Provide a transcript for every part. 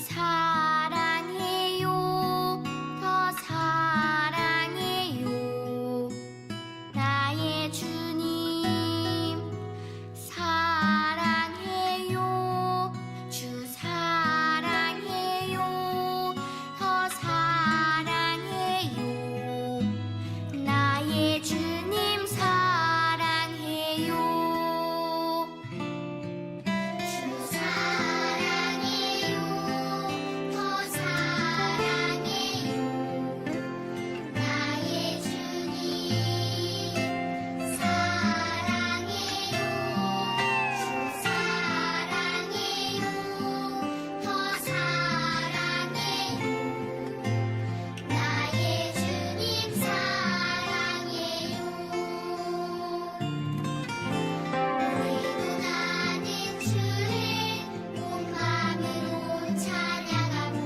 사랑해요. 더 사랑해요. 나의 주님 사랑해요. 주 사랑해요. 더 사랑해요. 나의 주님 사랑해요. 주 사랑해요. 더 사랑해요. 나의 주님 사랑해요. 주 사랑해요. 더 사랑해요. 나의 주님 사랑해요. 우리도 나는 주를 온 마음으로 찬양하고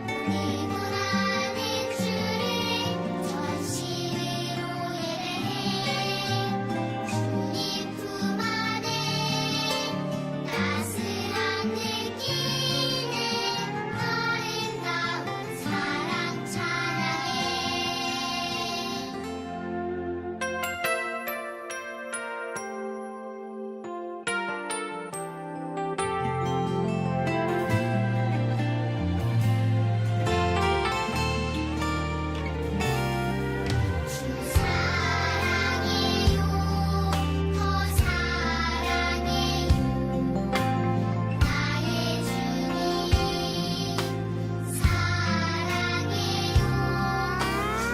우리도 나는 주를 전심으로 예배해. 주님 품 안에 따스한 느끼는 아름다운 사랑 찬양해. 주 사랑해요. 더 사랑해요. 나의 주님 사랑해요. 주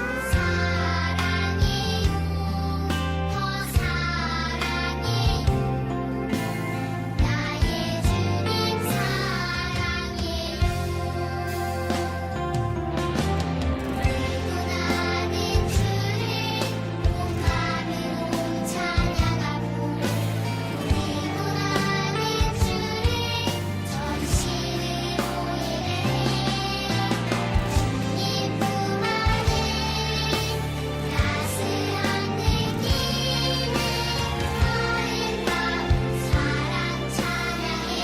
사랑해요. 더 사랑해요. 나의 주님 사랑해요. 우리도 나는 주를 온 마음으로 찬양하고 우리도 나는 주를 전심으로 예배해. 주님 품 안에 따스한 느끼는 아름다운 사랑 찬양해.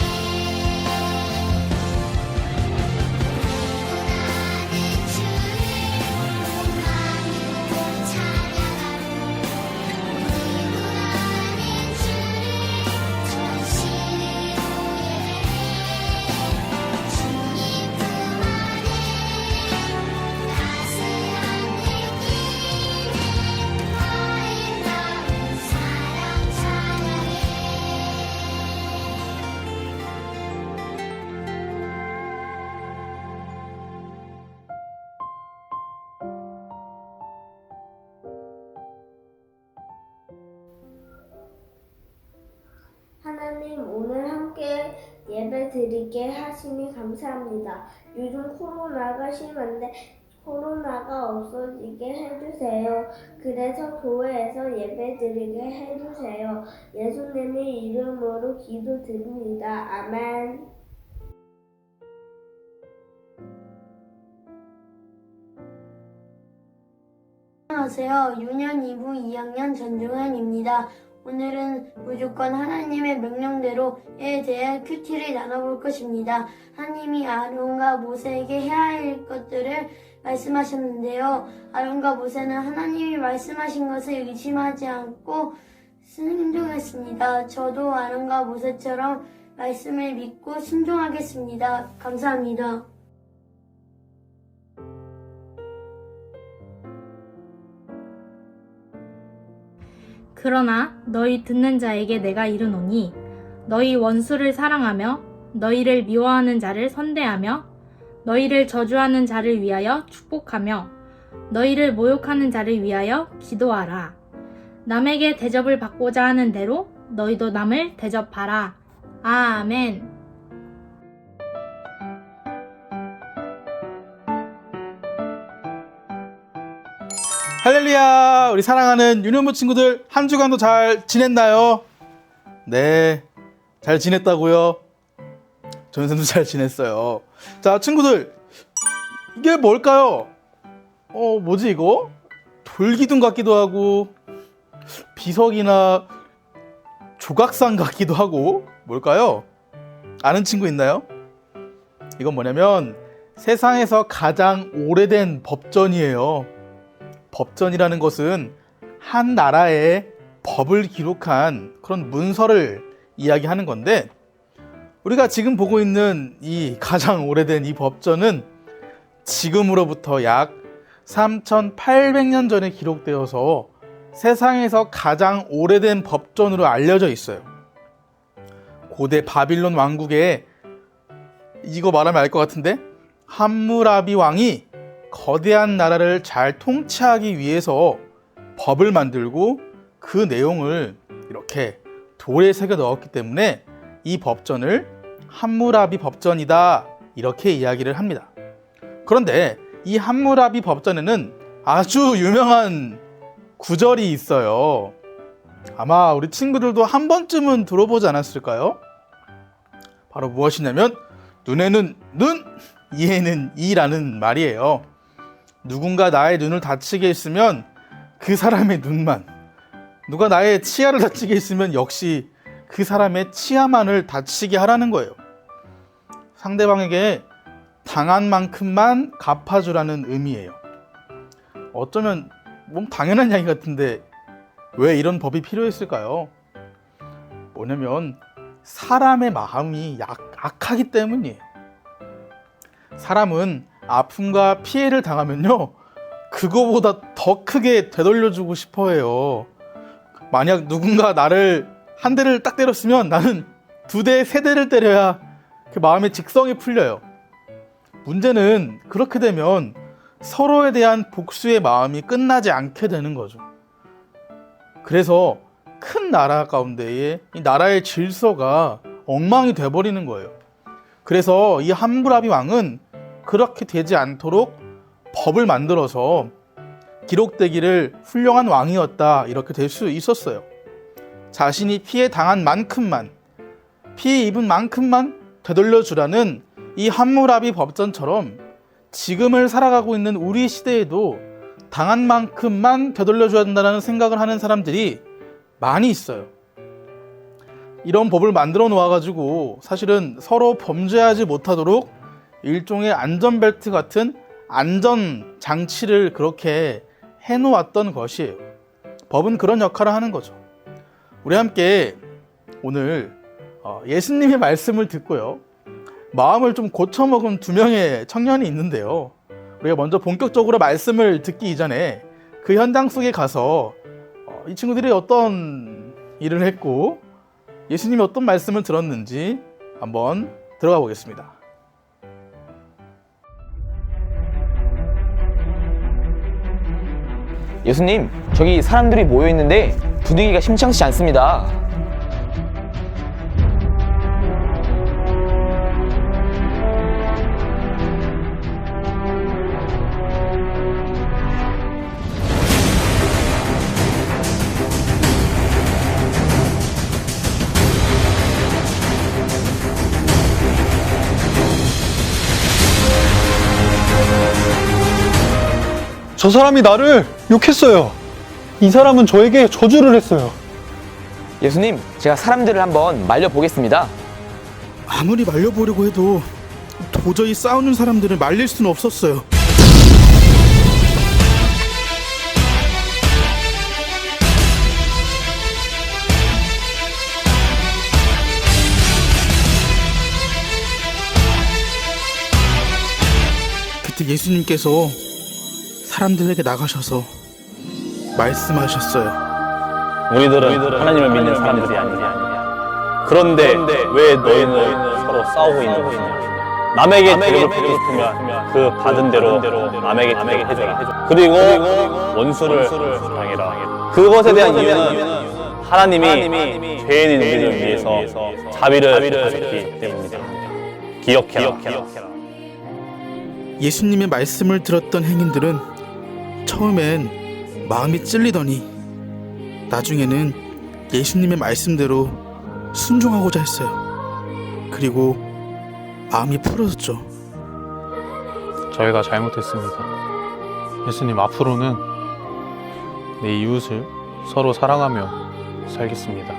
하나님, 오늘 함께 예배 드리게 하시니 감사합니다. 요즘 코로나가 심한데 코로나가 없어지게 해주세요. 그래서 교회에서 예배 드리게 해주세요. 예수님의 이름으로 기도드립니다. 아멘. 안녕하세요. 유년 2부 2학년 전종현입니다. 오늘은 무조건 하나님의 명령대로에 대해 큐티를 나눠볼 것입니다. 하나님이 아론과 모세에게 해야 할 것들을 말씀하셨는데요. 아론과 모세는 하나님이 말씀하신 것을 의심하지 않고 순종했습니다. 저도 아론과 모세처럼 말씀을 믿고 순종하겠습니다. 감사합니다. 그러나 너희 듣는 자에게 내가 이르노니 너희 원수를 사랑하며 너희를 미워하는 자를 선대하며 너희를 저주하는 자를 위하여 축복하며 너희를 모욕하는 자를 위하여 기도하라. 남에게 대접을 받고자 하는 대로 너희도 남을 대접하라. 아멘. 할렐루야! 우리 사랑하는 유년부 친구들 한 주간도 잘 지냈나요? 네, 잘 지냈다고요? 저는 선생님도 잘 지냈어요. 자, 친구들, 이게 뭘까요? 뭐지 이거? 돌기둥 같기도 하고 비석이나 조각상 같기도 하고 뭘까요? 아는 친구 있나요? 이건 뭐냐면 세상에서 가장 오래된 법전이에요. 법전이라는 것은 한 나라의 법을 기록한 그런 문서를 이야기하는 건데, 우리가 지금 보고 있는 이 가장 오래된 이 법전은 지금으로부터 약 3,800년 전에 기록되어서 세상에서 가장 오래된 법전으로 알려져 있어요. 고대 바빌론 왕국에, 이거 말하면 알 것 같은데, 함무라비 왕이 거대한 나라를 잘 통치하기 위해서 법을 만들고 그 내용을 이렇게 돌에 새겨 넣었기 때문에 이 법전을 함무라비 법전이다, 이렇게 이야기를 합니다. 그런데 이 함무라비 법전에는 아주 유명한 구절이 있어요. 아마 우리 친구들도 한 번쯤은 들어보지 않았을까요? 바로 무엇이냐면 눈에는 눈, 이에는 이라는 말이에요. 누군가 나의 눈을 다치게 했으면 그 사람의 눈만, 누가 나의 치아를 다치게 했으면 역시 그 사람의 치아만을 다치게 하라는 거예요. 상대방에게 당한 만큼만 갚아주라는 의미예요. 어쩌면 당연한 이야기 같은데 왜 이런 법이 필요했을까요? 뭐냐면 사람의 마음이 악하기 때문이에요. 사람은 아픔과 피해를 당하면요, 그거보다 더 크게 되돌려주고 싶어 해요. 만약 누군가 나를 한 대를 딱 때렸으면 나는 2대, 3대를 때려야 그 마음의 직성이 풀려요. 문제는 그렇게 되면 서로에 대한 복수의 마음이 끝나지 않게 되는 거죠. 그래서 큰 나라 가운데에 이 나라의 질서가 엉망이 돼버리는 거예요. 그래서 이 함무라비 왕은 그렇게 되지 않도록 법을 만들어서 기록되기를 훌륭한 왕이었다, 이렇게 될 수 있었어요. 자신이 피해 당한 만큼만, 피해 입은 만큼만 되돌려주라는 이 함무라비 법전처럼 지금을 살아가고 있는 우리 시대에도 당한 만큼만 되돌려줘야 된다는 생각을 하는 사람들이 많이 있어요. 이런 법을 만들어 놓아가지고 사실은 서로 범죄하지 못하도록 일종의 안전벨트 같은 안전장치를 그렇게 해놓았던 것이에요. 법은 그런 역할을 하는 거죠. 우리 함께 오늘 예수님의 말씀을 듣고요, 마음을 좀 고쳐먹은 2명의 청년이 있는데요, 우리가 먼저 본격적으로 말씀을 듣기 이전에 그 현장 속에 가서 이 친구들이 어떤 일을 했고 예수님이 어떤 말씀을 들었는지 한번 들어가 보겠습니다. 예수님, 저기 사람들이 모여 있는데 분위기가 심상치 않습니다. 저 사람이 나를 욕했어요. 이 사람은 저에게 저주를 했어요. 예수님, 제가 사람들을 한번 말려보겠습니다. 아무리 말려보려고 해도 도저히 싸우는 사람들을 말릴 수는 없었어요. 그때 예수님께서 사람들에게 나가셔서 말씀하셨어요. 우리들은 하나님을 믿는 사람들이 아니냐. 그런데 왜 너희는 서로 싸우고 있는 것이냐. 남에게 대접을 받고 싶으면 그 받은 대로 남에게 해줘라. 그리고 원수를 사랑해라. 그것에 대한 이유는 하나님이 죄인인 우리를 위해서 자비를 베푸셨기 때문이다. 기억해라. 예수님의 말씀을 들었던 행인들은 처음엔 마음이 찔리더니 나중에는 예수님의 말씀대로 순종하고자 했어요. 그리고 마음이 풀어졌죠. 저희가 잘못했습니다. 예수님, 앞으로는 내 이웃을 서로 사랑하며 살겠습니다.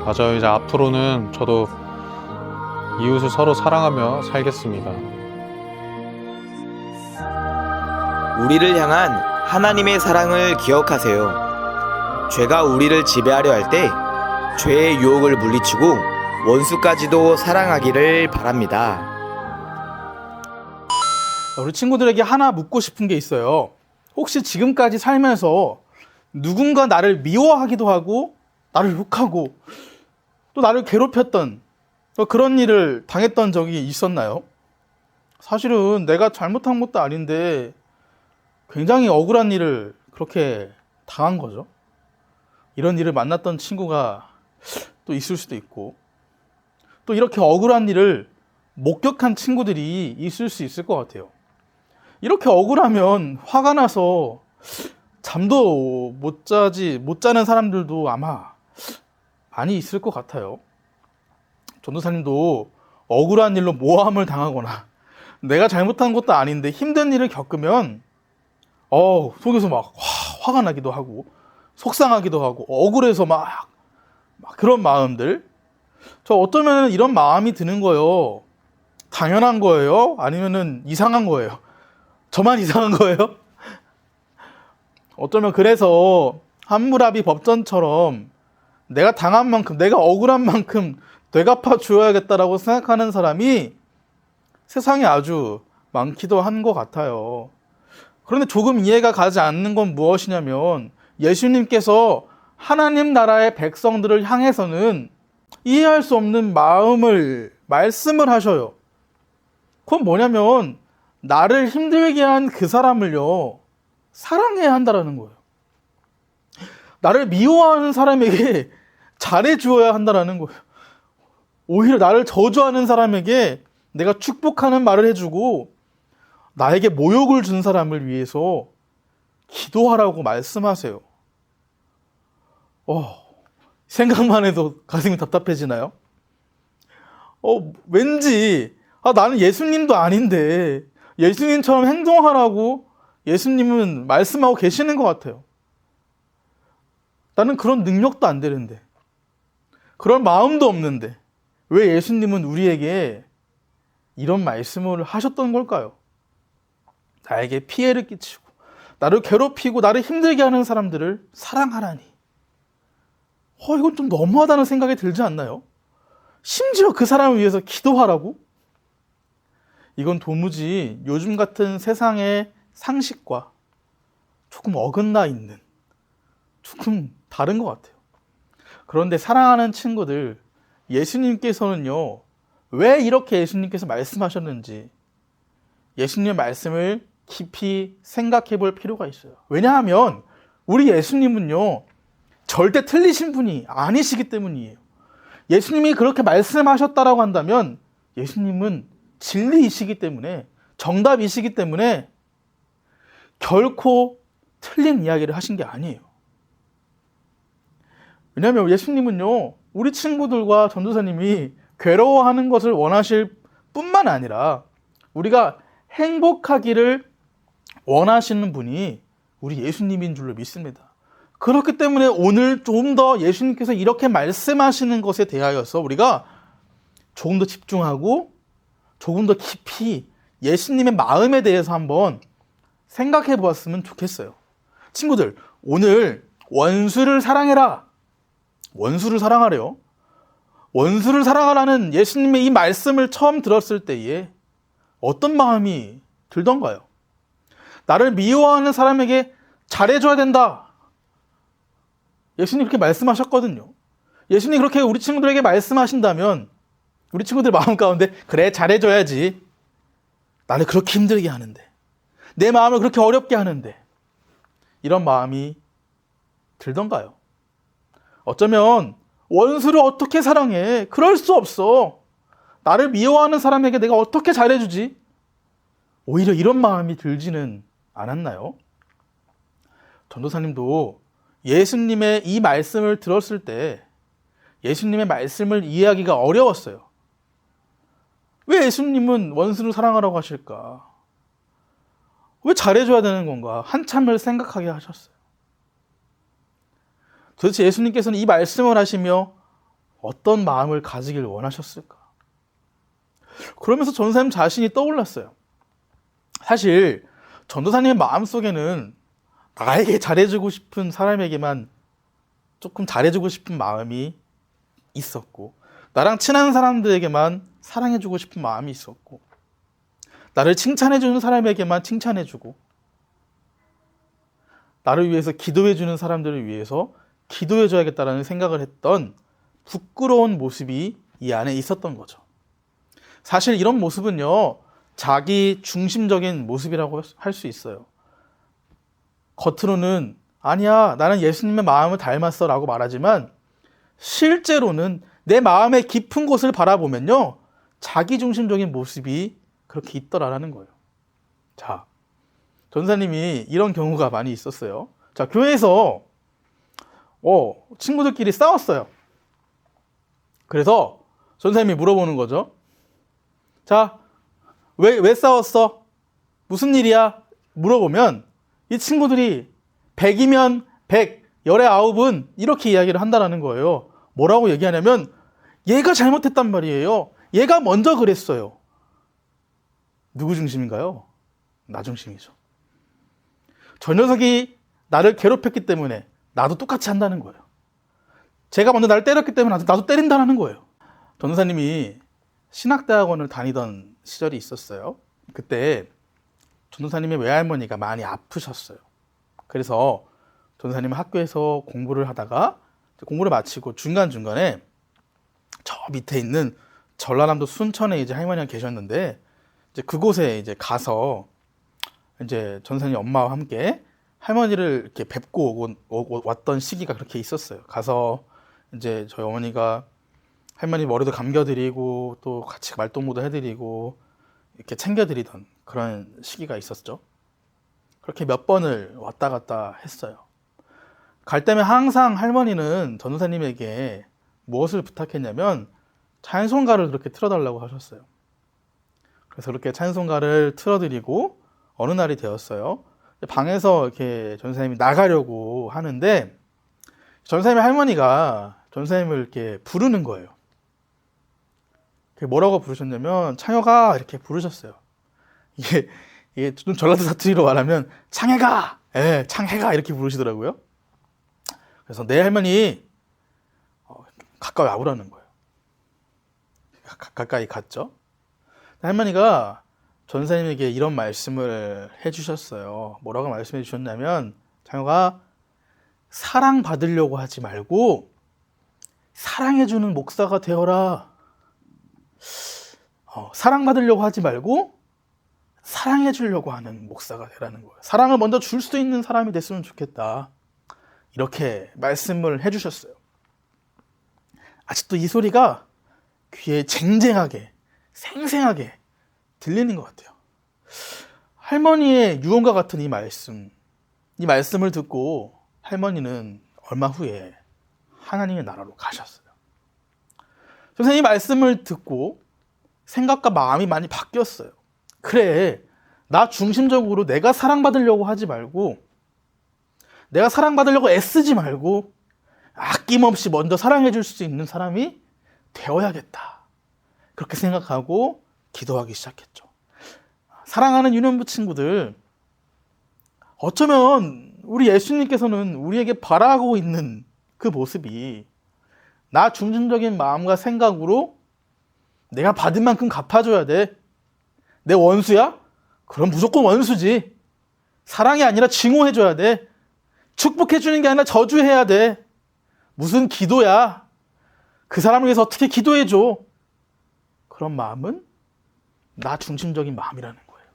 맞아요. 이제 앞으로는 저도 이웃을 서로 사랑하며 살겠습니다. 우리를 향한 하나님의 사랑을 기억하세요. 죄가 우리를 지배하려 할 때 죄의 유혹을 물리치고 원수까지도 사랑하기를 바랍니다. 우리 친구들에게 하나 묻고 싶은 게 있어요. 혹시 지금까지 살면서 누군가 나를 미워하기도 하고 나를 욕하고 또 나를 괴롭혔던 그런 일을 당했던 적이 있었나요? 사실은 내가 잘못한 것도 아닌데 굉장히 억울한 일을 그렇게 당한 거죠. 이런 일을 만났던 친구가 또 있을 수도 있고 또 이렇게 억울한 일을 목격한 친구들이 있을 수 있을 것 같아요. 이렇게 억울하면 화가 나서 잠도 못 자는 사람들도 아마 많이 있을 것 같아요. 전도사님도 억울한 일로 모함을 당하거나 내가 잘못한 것도 아닌데 힘든 일을 겪으면 속에서 막 화가 나기도 하고 속상하기도 하고 억울해서 막 그런 마음들. 저 어쩌면 이런 마음이 드는 거예요. 당연한 거예요? 아니면은 이상한 거예요? 저만 이상한 거예요? 어쩌면 그래서 함무라비 법전처럼 내가 당한 만큼, 내가 억울한 만큼 되갚아 주어야겠다라고 생각하는 사람이 세상에 아주 많기도 한 것 같아요. 그런데 조금 이해가 가지 않는 건 무엇이냐면 예수님께서 하나님 나라의 백성들을 향해서는 이해할 수 없는 말씀을 하셔요. 그건 뭐냐면 나를 힘들게 한 그 사람을요 사랑해야 한다라는 거예요. 나를 미워하는 사람에게 잘해 주어야 한다라는 거예요. 오히려 나를 저주하는 사람에게 내가 축복하는 말을 해주고 나에게 모욕을 준 사람을 위해서 기도하라고 말씀하세요. 생각만 해도 가슴이 답답해지나요? 왠지 나는 예수님도 아닌데 예수님처럼 행동하라고 예수님은 말씀하고 계시는 것 같아요. 나는 그런 능력도 안 되는데 그런 마음도 없는데 왜 예수님은 우리에게 이런 말씀을 하셨던 걸까요? 나에게 피해를 끼치고 나를 괴롭히고 나를 힘들게 하는 사람들을 사랑하라니. 이건 좀 너무하다는 생각이 들지 않나요? 심지어 그 사람을 위해서 기도하라고? 이건 도무지 요즘 같은 세상의 상식과 조금 어긋나 있는, 조금 다른 것 같아요. 그런데 사랑하는 친구들, 예수님께서는요, 왜 이렇게 예수님께서 말씀하셨는지 예수님의 말씀을 깊이 생각해 볼 필요가 있어요. 왜냐하면 우리 예수님은요, 절대 틀리신 분이 아니시기 때문이에요. 예수님이 그렇게 말씀하셨다라고 한다면 예수님은 진리이시기 때문에, 정답이시기 때문에 결코 틀린 이야기를 하신 게 아니에요. 왜냐하면 예수님은요, 우리 친구들과 전도사님이 괴로워하는 것을 원하실 뿐만 아니라 우리가 행복하기를 원하시는 분이 우리 예수님인 줄로 믿습니다. 그렇기 때문에 오늘 좀 더 예수님께서 이렇게 말씀하시는 것에 대하여서 우리가 조금 더 집중하고 조금 더 깊이 예수님의 마음에 대해서 한번 생각해 보았으면 좋겠어요. 친구들, 오늘 원수를 사랑해라. 원수를 사랑하래요. 원수를 사랑하라는 예수님의 이 말씀을 처음 들었을 때에 어떤 마음이 들던가요? 나를 미워하는 사람에게 잘해줘야 된다. 예수님 그렇게 말씀하셨거든요. 예수님 그렇게 우리 친구들에게 말씀하신다면 우리 친구들 마음 가운데 그래, 잘해줘야지. 나를 그렇게 힘들게 하는데, 내 마음을 그렇게 어렵게 하는데, 이런 마음이 들던가요? 어쩌면 원수를 어떻게 사랑해? 그럴 수 없어. 나를 미워하는 사람에게 내가 어떻게 잘해주지? 오히려 이런 마음이 들지는 않았나요? 전도사님도 예수님의 이 말씀을 들었을 때 예수님의 말씀을 이해하기가 어려웠어요. 왜 예수님은 원수를 사랑하라고 하실까? 왜 잘해줘야 되는 건가? 한참을 생각하게 하셨어요. 도대체 예수님께서는 이 말씀을 하시며 어떤 마음을 가지길 원하셨을까? 그러면서 전도사님 자신이 떠올랐어요. 사실 전도사님의 마음속에는 나에게 잘해주고 싶은 사람에게만 조금 잘해주고 싶은 마음이 있었고, 나랑 친한 사람들에게만 사랑해주고 싶은 마음이 있었고, 나를 칭찬해주는 사람에게만 칭찬해주고, 나를 위해서 기도해주는 사람들을 위해서 기도해줘야겠다라는 생각을 했던 부끄러운 모습이 이 안에 있었던 거죠. 사실 이런 모습은요, 자기 중심적인 모습이라고 할 수 있어요. 겉으로는 아니야, 나는 예수님의 마음을 닮았어 라고 말하지만, 실제로는 내 마음의 깊은 곳을 바라보면요, 자기 중심적인 모습이 그렇게 있더라라는 거예요. 자, 전사님이 이런 경우가 많이 있었어요. 자, 교회에서 친구들끼리 싸웠어요. 그래서 전사님이 물어보는 거죠. 자, 왜 싸웠어? 무슨 일이야? 물어보면 이 친구들이 100이면 100, 열의 9은 이렇게 이야기를 한다는 거예요. 뭐라고 얘기하냐면 얘가 잘못했단 말이에요. 얘가 먼저 그랬어요. 누구 중심인가요? 나 중심이죠. 저 녀석이 나를 괴롭혔기 때문에 나도 똑같이 한다는 거예요. 제가 먼저 나를 때렸기 때문에 나도 때린다는 거예요. 전도사님이 신학대학원을 다니던 시절이 있었어요. 그때 전도사님의 외할머니가 많이 아프셨어요. 그래서 전도사님은 학교에서 공부를 하다가 공부를 마치고 중간중간에 저 밑에 있는 전라남도 순천에 이제 할머니가 계셨는데, 이제 그곳에 이제 가서 이제 전도사님 엄마와 함께 할머니를 이렇게 뵙고 왔던 시기가 그렇게 있었어요. 가서 이제 저희 어머니가 할머니 머리도 감겨드리고 또 같이 말동무도 해드리고 이렇게 챙겨드리던 그런 시기가 있었죠. 그렇게 몇 번을 왔다 갔다 했어요. 갈 때면 항상 할머니는 전도사님에게 무엇을 부탁했냐면 찬송가를 그렇게 틀어달라고 하셨어요. 그래서 그렇게 찬송가를 틀어드리고 어느 날이 되었어요. 방에서 이렇게 전도사님이 나가려고 하는데 전도사님의 할머니가 전도사님을 이렇게 부르는 거예요. 뭐라고 부르셨냐면 창혁아 이렇게 부르셨어요. 이게 좀 전라도 사투리로 말하면 창해가, 창해가 이렇게 부르시더라고요. 그래서 내 할머니 가까이 와보라는 거예요. 가까이 갔죠. 할머니가 전사님에게 이런 말씀을 해주셨어요. 뭐라고 말씀해 주셨냐면, 창혁아, 사랑받으려고 하지 말고 사랑해주는 목사가 되어라. 사랑받으려고 하지 말고 사랑해주려고 하는 목사가 되라는 거예요. 사랑을 먼저 줄 수 있는 사람이 됐으면 좋겠다. 이렇게 말씀을 해주셨어요. 아직도 이 소리가 귀에 쟁쟁하게, 생생하게 들리는 것 같아요. 할머니의 유언과 같은 이 말씀을 듣고 할머니는 얼마 후에 하나님의 나라로 가셨어요. 선생님 이 말씀을 듣고 생각과 마음이 많이 바뀌었어요. 그래, 나 중심적으로 내가 사랑받으려고 하지 말고, 내가 사랑받으려고 애쓰지 말고 아낌없이 먼저 사랑해 줄 수 있는 사람이 되어야겠다. 그렇게 생각하고 기도하기 시작했죠. 사랑하는 유년부 친구들, 어쩌면 우리 예수님께서는 우리에게 바라고 있는 그 모습이 나 중심적인 마음과 생각으로 내가 받은 만큼 갚아줘야 돼. 내 원수야? 그럼 무조건 원수지. 사랑이 아니라 증오해줘야 돼. 축복해주는 게 아니라 저주해야 돼. 무슨 기도야? 그 사람을 위해서 어떻게 기도해줘? 그런 마음은 나 중심적인 마음이라는 거예요.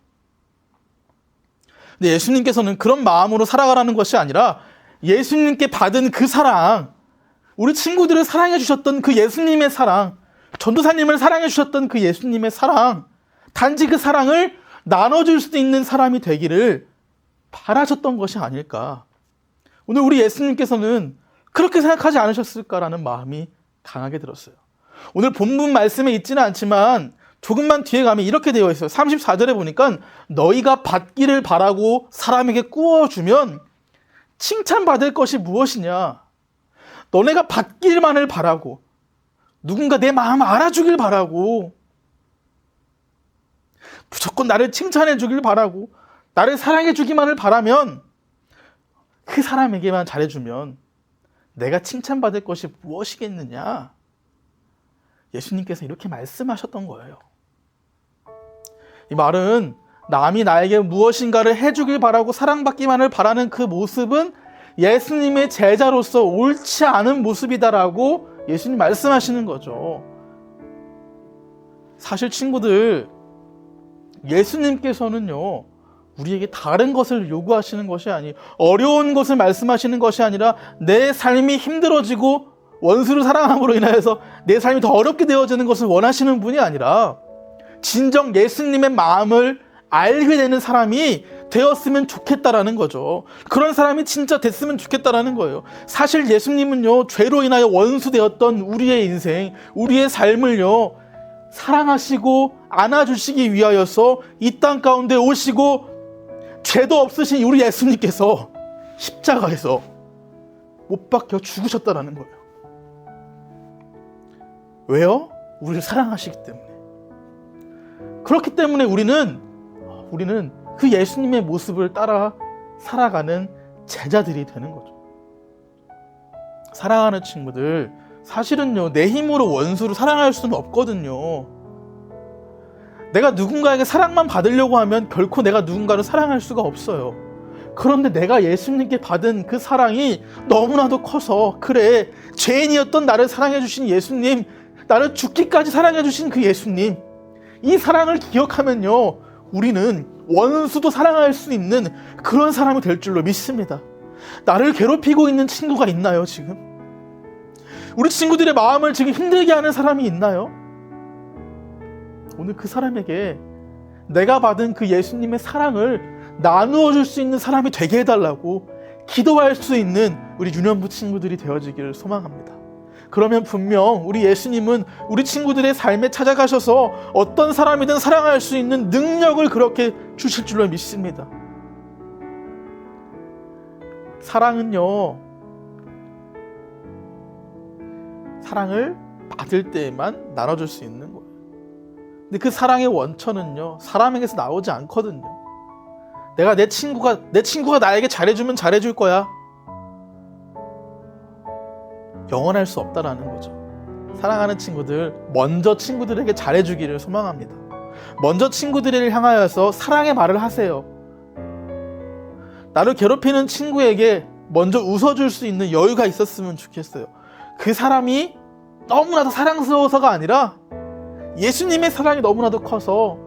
근데 예수님께서는 그런 마음으로 살아가라는 것이 아니라 예수님께 받은 그 사랑, 우리 친구들을 사랑해 주셨던 그 예수님의 사랑, 전도사님을 사랑해 주셨던 그 예수님의 사랑, 단지 그 사랑을 나눠줄 수 있는 사람이 되기를 바라셨던 것이 아닐까. 오늘 우리 예수님께서는 그렇게 생각하지 않으셨을까라는 마음이 강하게 들었어요. 오늘 본문 말씀에 있지는 않지만 조금만 뒤에 가면 이렇게 되어 있어요. 34절에 보니까 너희가 받기를 바라고 사람에게 꾸어주면 칭찬받을 것이 무엇이냐. 너네가 받기만을 바라고 누군가 내 마음 알아주길 바라고 무조건 나를 칭찬해 주길 바라고 나를 사랑해 주기만을 바라면 그 사람에게만 잘해주면 내가 칭찬받을 것이 무엇이겠느냐? 예수님께서 이렇게 말씀하셨던 거예요. 이 말은 남이 나에게 무엇인가를 해주길 바라고 사랑받기만을 바라는 그 모습은 예수님의 제자로서 옳지 않은 모습이다라고 예수님 말씀하시는 거죠. 사실 친구들, 예수님께서는요, 우리에게 다른 것을 요구하시는 것이 아니에요. 어려운 것을 말씀하시는 것이 아니라 내 삶이 힘들어지고 원수를 사랑함으로 인하여서 내 삶이 더 어렵게 되어지는 것을 원하시는 분이 아니라 진정 예수님의 마음을 알게 되는 사람이 되었으면 좋겠다라는 거죠. 그런 사람이 진짜 됐으면 좋겠다라는 거예요. 사실 예수님은요, 죄로 인하여 원수되었던 우리의 인생, 우리의 삶을요, 사랑하시고 안아주시기 위하여서 이 땅 가운데 오시고 죄도 없으신 우리 예수님께서 십자가에서 못 박혀 죽으셨다라는 거예요. 왜요? 우리를 사랑하시기 때문에. 그렇기 때문에 우리는 그 예수님의 모습을 따라 살아가는 제자들이 되는 거죠. 사랑하는 친구들, 사실은요, 내 힘으로 원수를 사랑할 수는 없거든요. 내가 누군가에게 사랑만 받으려고 하면 결코 내가 누군가를 사랑할 수가 없어요. 그런데 내가 예수님께 받은 그 사랑이 너무나도 커서, 그래, 죄인이었던 나를 사랑해 주신 예수님, 나를 죽기까지 사랑해 주신 그 예수님, 이 사랑을 기억하면요, 우리는 원수도 사랑할 수 있는 그런 사람이 될 줄로 믿습니다. 나를 괴롭히고 있는 친구가 있나요, 지금? 우리 친구들의 마음을 지금 힘들게 하는 사람이 있나요? 오늘 그 사람에게 내가 받은 그 예수님의 사랑을 나누어 줄 수 있는 사람이 되게 해달라고 기도할 수 있는 우리 유년부 친구들이 되어지기를 소망합니다. 그러면 분명 우리 예수님은 우리 친구들의 삶에 찾아가셔서 어떤 사람이든 사랑할 수 있는 능력을 그렇게 주실 줄로 믿습니다. 사랑은요, 사랑을 받을 때에만 나눠줄 수 있는 거예요. 근데 그 사랑의 원천은요, 사람에게서 나오지 않거든요. 내가 내 친구가 나에게 잘해주면 잘해줄 거야. 영원할 수 없다라는 거죠. 사랑하는 친구들, 먼저 친구들에게 잘해주기를 소망합니다. 먼저 친구들을 향하여서 사랑의 말을 하세요. 나를 괴롭히는 친구에게 먼저 웃어줄 수 있는 여유가 있었으면 좋겠어요. 그 사람이 너무나도 사랑스러워서가 아니라 예수님의 사랑이 너무나도 커서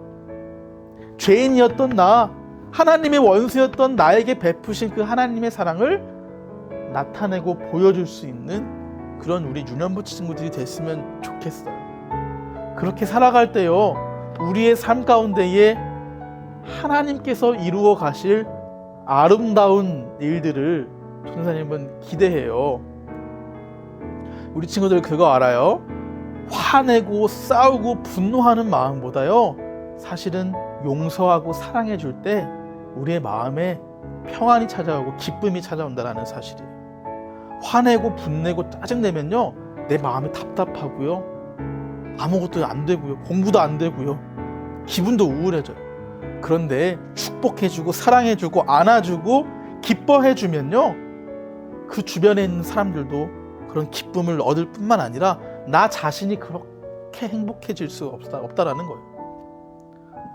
죄인이었던 나, 하나님의 원수였던 나에게 베푸신 그 하나님의 사랑을 나타내고 보여줄 수 있는 그런 우리 유년부 친구들이 됐으면 좋겠어요. 그렇게 살아갈 때요, 우리의 삶 가운데에 하나님께서 이루어 가실 아름다운 일들을 전사님은 기대해요. 우리 친구들 그거 알아요? 화내고 싸우고 분노하는 마음보다요, 사실은 용서하고 사랑해 줄 때 우리의 마음에 평안이 찾아오고 기쁨이 찾아온다는 사실이에요. 화내고 분내고 짜증내면요, 내 마음이 답답하고요, 아무것도 안 되고요, 공부도 안 되고요, 기분도 우울해져요. 그런데 축복해주고 사랑해주고 안아주고 기뻐해주면요, 그 주변에 있는 사람들도 그런 기쁨을 얻을 뿐만 아니라 나 자신이 그렇게 행복해질 수 없다라는 거예요.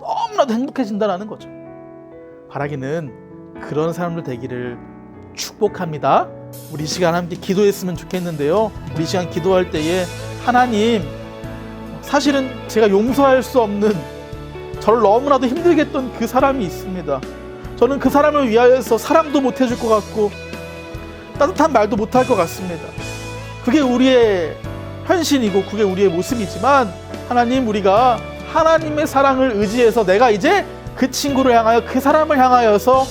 너무나도 행복해진다라는 거죠. 바라기는 그런 사람들 되기를 축복합니다. 우리 이 시간 함께 기도했으면 좋겠는데요, 우리 이 시간 기도할 때에 하나님, 사실은 제가 용서할 수 없는, 저를 너무나도 힘들게 했던 그 사람이 있습니다. 저는 그 사람을 위하여서 사랑도 못 해줄 것 같고 따뜻한 말도 못 할 것 같습니다. 그게 우리의 현실이고 그게 우리의 모습이지만, 하나님, 우리가 하나님의 사랑을 의지해서 내가 이제 그 친구를 향하여, 그 사람을 향하여서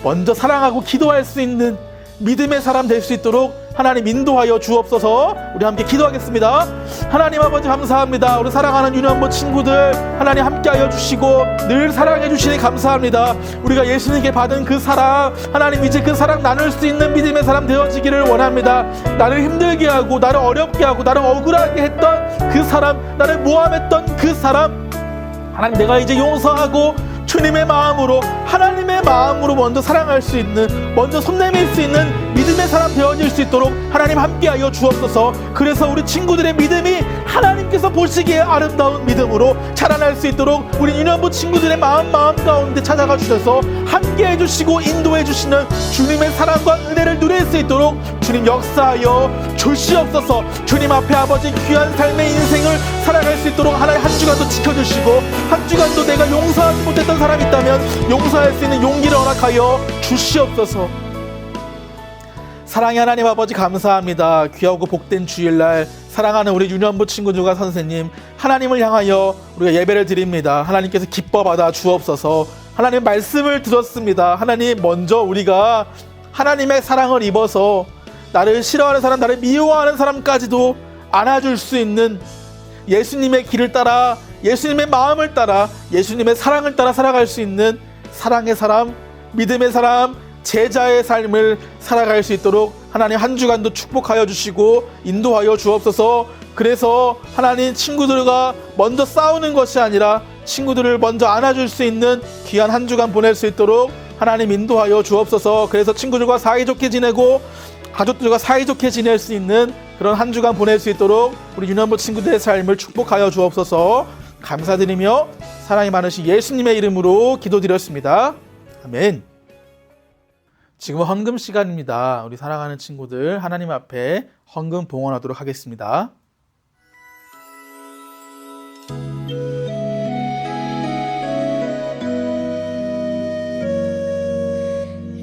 먼저 사랑하고 기도할 수 있는 믿음의 사람 될 수 있도록 하나님 인도하여 주옵소서. 우리 함께 기도하겠습니다. 하나님 아버지 감사합니다. 우리 사랑하는 유년부 친구들 하나님 함께하여 주시고 늘 사랑해 주시니 감사합니다. 우리가 예수님께 받은 그 사랑, 하나님 이제 그 사랑 나눌 수 있는 믿음의 사람 되어지기를 원합니다. 나를 힘들게 하고 나를 어렵게 하고 나를 억울하게 했던 그 사람, 나를 모함했던 그 사람, 하나님, 내가 이제 용서하고 주님의 마음으로, 하나님의 마음으로 먼저 사랑할 수 있는, 먼저 손 내밀 수 있는 믿음의 사람 되어질 수 있도록 하나님 함께하여 주옵소서. 그래서 우리 친구들의 믿음이 하나님께서 보시기에 아름다운 믿음으로 자라날 수 있도록 우리 유년부 친구들의 마음 가운데 찾아가 주셔서 함께해 주시고 인도해 주시는 주님의 사랑과 은혜를 누릴 수 있도록 주님 역사하여 주시옵소서. 주님 앞에 아버지 귀한 삶의 인생을 살아갈 수 있도록 하나님 한 주간도 지켜주시고, 한 주간도 내가 용서하지 못했던 사람이 있다면 용서할 수 있는 용기를 허락하여 주시옵소서. 사랑의 하나님 아버지, 감사합니다. 귀하고 복된 주일날 사랑하는 우리 유년부 친구들과 선생님, 하나님을 향하여 우리가 예배를 드립니다. 하나님께서 기뻐 받아 주옵소서. 하나님 말씀을 들었습니다. 하나님, 먼저 우리가 하나님의 사랑을 입어서 나를 싫어하는 사람, 나를 미워하는 사람까지도 안아줄 수 있는 예수님의 길을 따라, 예수님의 마음을 따라, 예수님의 사랑을 따라 살아갈 수 있는 사랑의 사람, 믿음의 사람, 제자의 삶을 살아갈 수 있도록 하나님 한 주간도 축복하여 주시고 인도하여 주옵소서. 그래서 하나님, 친구들과 먼저 싸우는 것이 아니라 친구들을 먼저 안아줄 수 있는 귀한 한 주간 보낼 수 있도록 하나님 인도하여 주옵소서. 그래서 친구들과 사이좋게 지내고 가족들과 사이좋게 지낼 수 있는 그런 한 주간 보낼 수 있도록 우리 유년부 친구들의 삶을 축복하여 주옵소서. 감사드리며 사랑이 많으신 예수님의 이름으로 기도드렸습니다. 아멘. 지금은 헌금 시간입니다. 우리 사랑하는 친구들 하나님 앞에 헌금 봉헌하도록 하겠습니다.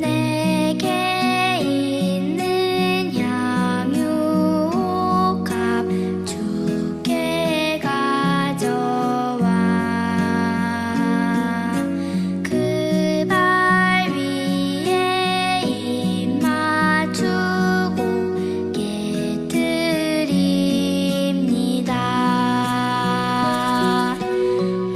내게 있는 향유옥합 주께 가져와 그 발 위에 입 맞추고 깨뜨립니다.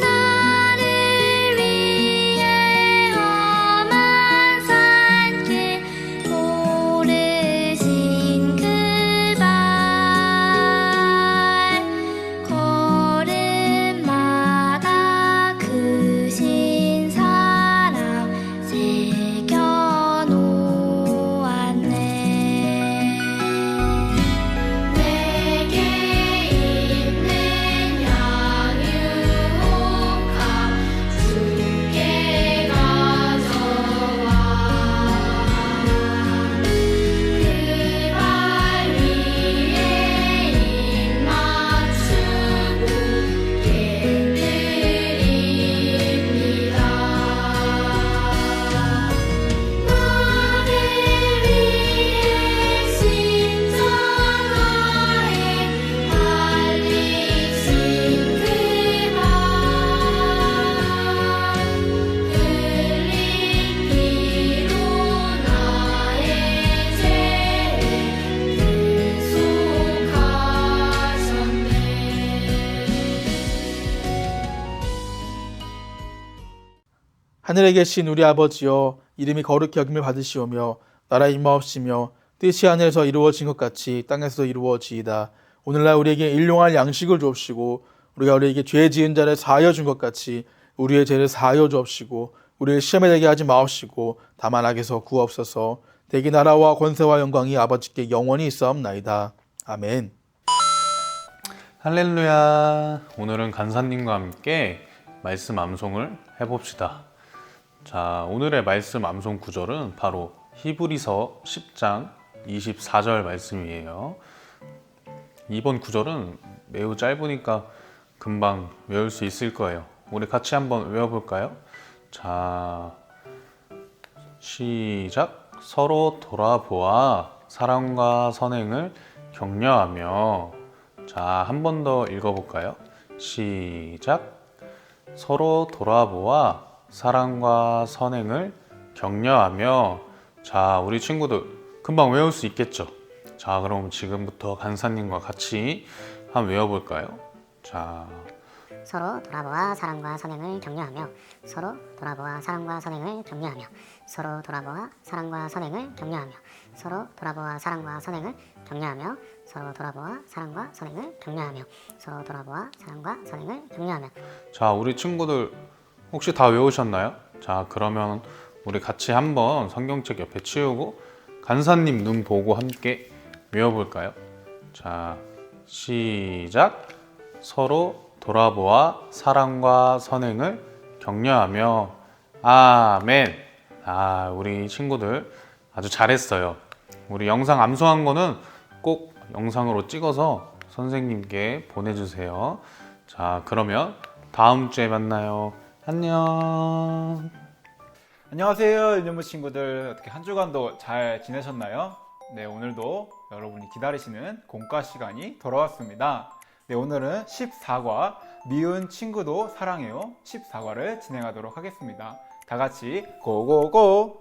나를 위해 험한 산길 오르신 그 발 걸음마다 크신 사랑 새겨놓았네. 내게 있는 향유옥합 주께 가져와 그 발 위에 입 맞추고 깨뜨립니다. 나를 위해 십자가에 달리신 그 발 흘린 피로 나의 죄를 대속하셨네. 하늘에 계신 우리 아버지여, 이름이 거룩히 여김을 받으시오며 나라의 임하옵시며 뜻이 하늘에서 이루어진 것 같이 땅에서도 이루어지이다. 오늘날 우리에게 일용할 양식을 주옵시고 우리가 우리에게 죄 지은 자를 사하여 준 것 같이 우리의 죄를 사하여 주옵시고 우리를 시험에 들게 하지 마옵시고 다만 악에서 구하옵소서. 대기 나라와 권세와 영광이 아버지께 영원히 있사옵나이다. 아멘. 할렐루야. 오늘은 간사님과 함께 말씀 암송을 해봅시다. 자, 오늘의 말씀 암송 구절은 바로 히브리서 10장 24절 말씀이에요. 이번 구절은 매우 짧으니까 금방 외울 수 있을 거예요. 우리 같이 한번 외워볼까요? 자, 시작. 서로 돌아보아 사랑과 선행을 격려하며. 자, 한 번 더 읽어볼까요? 시작. 서로 돌아보아 사랑과 선행을 격려하며. 자, 우리 친구들 금방 외울 수 있겠죠? 자, 그럼 지금부터 간사님과 같이 한번 외워볼까요? 자, 서로 돌아보아 사랑과 선행을 격려하며 서로 돌아보아 사랑과 선행을 격려하며 서로 돌아보아 사랑과 선행을 격려하며 서로 돌아보아 사랑과 선행을 격려하며 서로 돌아보아 사랑과 선행을 격려하며 서로 돌아보아 사랑과 선행을 격려하며. 자, 우리 친구들 혹시 다 외우셨나요? 자, 그러면 우리 같이 한번 성경책 옆에 치우고 간사님 눈 보고 함께 외워볼까요? 자, 시작. 서로 돌아보아 사랑과 선행을 격려하며. 아멘. 아, 우리 친구들 아주 잘했어요. 우리 영상 암송한 거는 꼭 영상으로 찍어서 선생님께 보내주세요. 자, 그러면 다음 주에 만나요. 안녕. 안녕하세요, 유년부 친구들. 어떻게 한 주간도 잘 지내셨나요? 네, 오늘도 여러분이 기다리시는 공과 시간이 돌아왔습니다. 네, 오늘은 14과 미운 친구도 사랑해요 14과를 진행하도록 하겠습니다. 다 같이 고고고!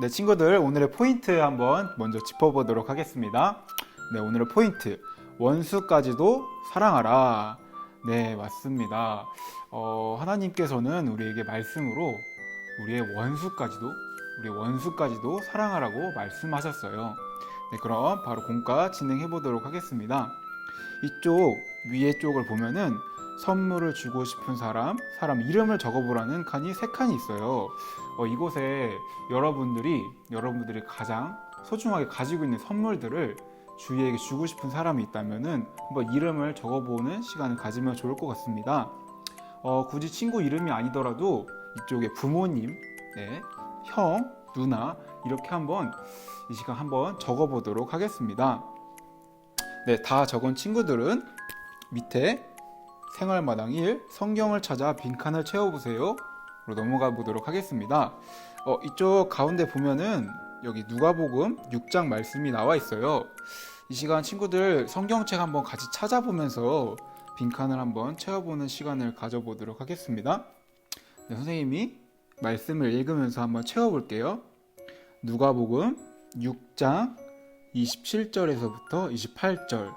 네, 친구들, 오늘의 포인트 한번 먼저 짚어보도록 하겠습니다. 네, 오늘의 포인트, 원수까지도 사랑하라. 네, 맞습니다. 하나님께서는 우리에게 말씀으로 우리의 원수까지도 사랑하라고 말씀하셨어요. 네, 그럼 바로 공과 진행해 보도록 하겠습니다. 이쪽 위에 쪽을 보면은 선물을 주고 싶은 사람 이름을 적어보라는 칸이 3칸이 있어요. 이곳에 여러분들이 가장 소중하게 가지고 있는 선물들을 주위에게 주고 싶은 사람이 있다면은 한번 이름을 적어보는 시간을 가지면 좋을 것 같습니다. 굳이 친구 이름이 아니더라도 이쪽에 부모님, 네, 형, 누나 이렇게 한번 이 시간 한번 적어보도록 하겠습니다. 네, 다 적은 친구들은 밑에 생활마당 1 성경을 찾아 빈칸을 채워보세요 로 넘어가 보도록 하겠습니다. 이쪽 가운데 보면은 여기 누가복음 6장 말씀이 나와 있어요. 이 시간 친구들 성경책 한번 같이 찾아보면서 빈칸을 한번 채워보는 시간을 가져보도록 하겠습니다. 네, 선생님이 말씀을 읽으면서 한번 채워볼게요. 누가복음 6장 27절에서부터 28절.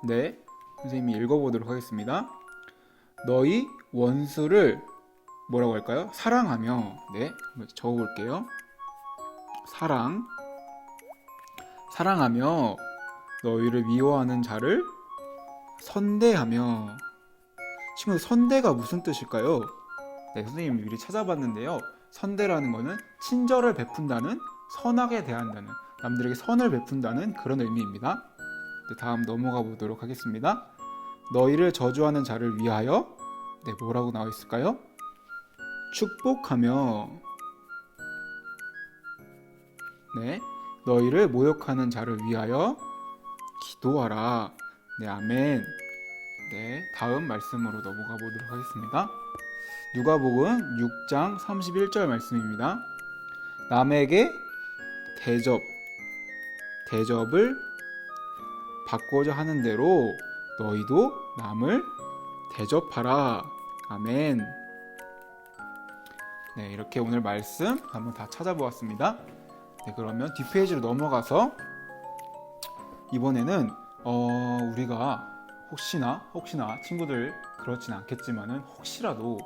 네, 선생님이 읽어보도록 하겠습니다. 너희 원수를 뭐라고 할까요? 사랑하며. 네, 한번 적어볼게요. 사랑하며 너희를 미워하는 자를 선대하며. 친구들, 선대가 무슨 뜻일까요? 네, 선생님이 미리 찾아봤는데요. 선대라는 거는 친절을 베푼다는, 선하게 대한다는, 남들에게 선을 베푼다는 그런 의미입니다. 네, 다음 넘어가 보도록 하겠습니다. 너희를 저주하는 자를 위하여. 네, 뭐라고 나와 있을까요? 축복하며. 네, 너희를 모욕하는 자를 위하여 기도하라. 네, 아멘. 네, 다음 말씀으로 넘어가 보도록 하겠습니다. 누가복음 6장 31절 말씀입니다. 남에게 대접을 받고자 하는 대로 너희도 남을 대접하라. 아멘. 네, 이렇게 오늘 말씀 한번 다 찾아보았습니다. 네, 그러면 뒷페이지로 넘어가서 이번에는 우리가 혹시나 친구들 그렇진 않겠지만은 혹시라도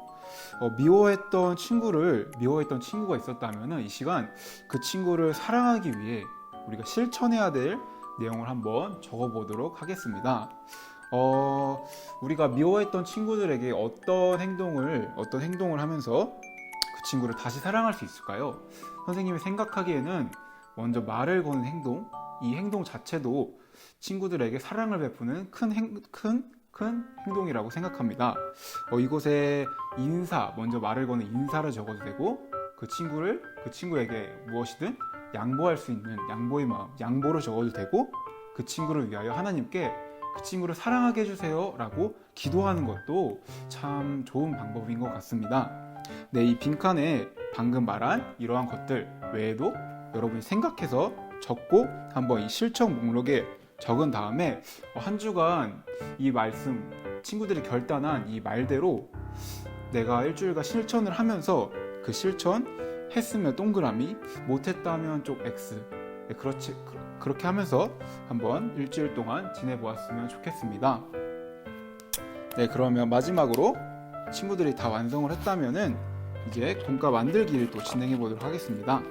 미워했던 친구가 있었다면은 이 시간 그 친구를 사랑하기 위해 우리가 실천해야 될 내용을 한번 적어보도록 하겠습니다. 우리가 미워했던 친구들에게 어떤 행동을 하면서 그 친구를 다시 사랑할 수 있을까요? 선생님이 생각하기에는 먼저 말을 거는 행동, 이 행동 자체도 친구들에게 사랑을 베푸는 큰 행동이라고 생각합니다. 이곳에 먼저 말을 거는 인사를 적어도 되고, 그 친구에게 무엇이든 양보할 수 있는 양보의 마음, 양보를 적어도 되고, 그 친구를 위하여 하나님께 그 친구를 사랑하게 해주세요 라고 기도하는 것도 참 좋은 방법인 것 같습니다. 네, 이 빈칸에 방금 말한 이러한 것들 외에도 여러분이 생각해서 적고 한번 이 실천 목록에 적은 다음에 한 주간 이 말씀, 친구들이 결단한 이 말대로 내가 일주일간 실천을 하면서 그 실천 했으면 동그라미, 못했다면 쪽 X. 네, 그렇게 하면서 한번 일주일 동안 지내보았으면 좋겠습니다. 네, 그러면 마지막으로 친구들이 다 완성을 했다면은 이제 공과 만들기를 또 진행해 보도록 하겠습니다.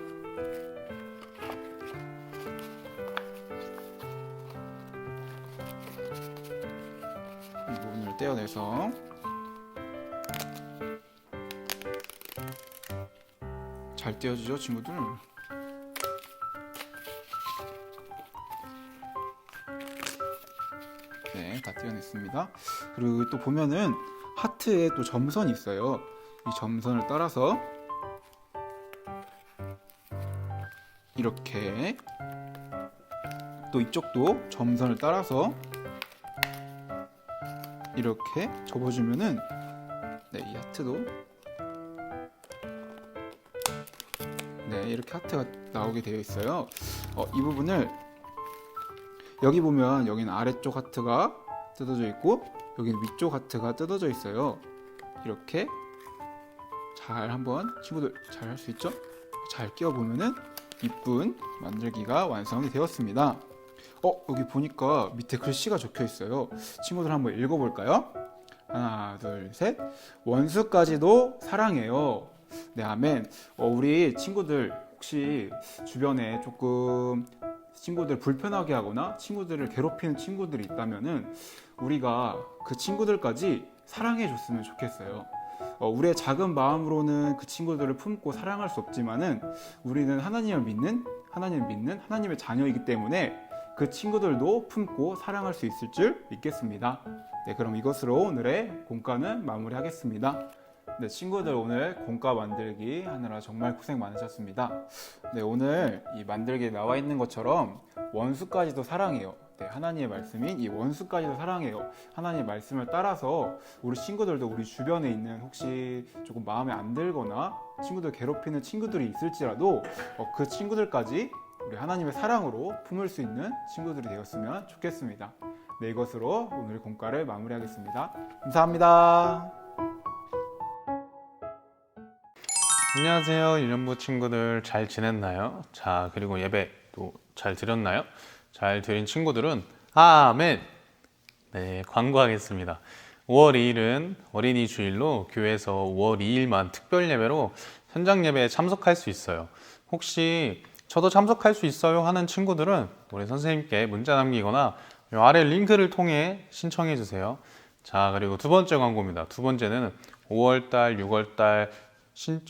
이 부분을 떼어내서 잘 떼어주죠, 친구들. 네, 다 떼어냈습니다. 그리고 또 보면은 하트에 또 점선이 있어요. 이 점선을 따라서 이렇게, 또 이쪽도 점선을 따라서 이렇게 접어주면은 네, 이 하트도 네, 이렇게 하트가 나오게 되어 있어요. 이 부분을 여기 보면 여기는 아래쪽 하트가 뜯어져 있고 여기는 위쪽 하트가 뜯어져 있어요. 이렇게 잘 한번 친구들 잘 할 수 있죠? 잘 끼워 보면은 이쁜 만들기가 완성이 되었습니다. 여기 보니까 밑에 글씨가 적혀 있어요. 친구들 한번 읽어볼까요? 하나, 둘, 셋. 원수까지도 사랑해요. 네, 아멘. 우리 친구들 혹시 주변에 조금 친구들 불편하게 하거나 친구들을 괴롭히는 친구들이 있다면은 우리가 그 친구들까지 사랑해 줬으면 좋겠어요. 우리의 작은 마음으로는 그 친구들을 품고 사랑할 수 없지만은 우리는 하나님을 믿는 하나님의 자녀이기 때문에 그 친구들도 품고 사랑할 수 있을 줄 믿겠습니다. 네, 그럼 이것으로 오늘의 공과는 마무리하겠습니다. 네, 친구들 오늘 공과 만들기 하느라 정말 고생 많으셨습니다. 네, 오늘 이 만들기에 나와 있는 것처럼 원수까지도 사랑해요. 네, 하나님의 말씀인 이 원수까지도 사랑해요. 하나님의 말씀을 따라서 우리 친구들도 우리 주변에 있는 혹시 조금 마음에 안 들거나 친구들 괴롭히는 친구들이 있을지라도 그 친구들까지 우리 하나님의 사랑으로 품을 수 있는 친구들이 되었으면 좋겠습니다. 네, 이것으로 오늘 공과를 마무리하겠습니다. 감사합니다. 안녕하세요, 유년부 친구들. 잘 지냈나요? 자, 그리고 예배 또 잘 드렸나요? 잘 드린 친구들은 아멘! 네, 광고하겠습니다. 5월 2일은 어린이 주일로 교회에서 5월 2일만 특별 예배로 현장 예배에 참석할 수 있어요. 혹시 저도 참석할 수 있어요 하는 친구들은 우리 선생님께 문자 남기거나 이 아래 링크를 통해 신청해 주세요. 자, 그리고 두 번째 광고입니다. 두 번째는 5월달, 6월달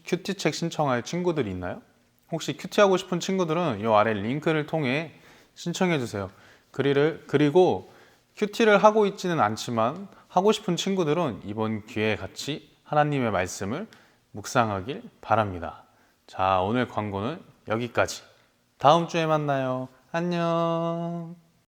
큐티책 신청할 친구들이 있나요? 혹시 큐티하고 싶은 친구들은 이 아래 링크를 통해 신청해 주세요. 그리고 큐티를 하고 있지는 않지만 하고 싶은 친구들은 이번 기회에 같이 하나님의 말씀을 묵상하길 바랍니다. 자, 오늘 광고는 여기까지. 다음 주에 만나요. 안녕.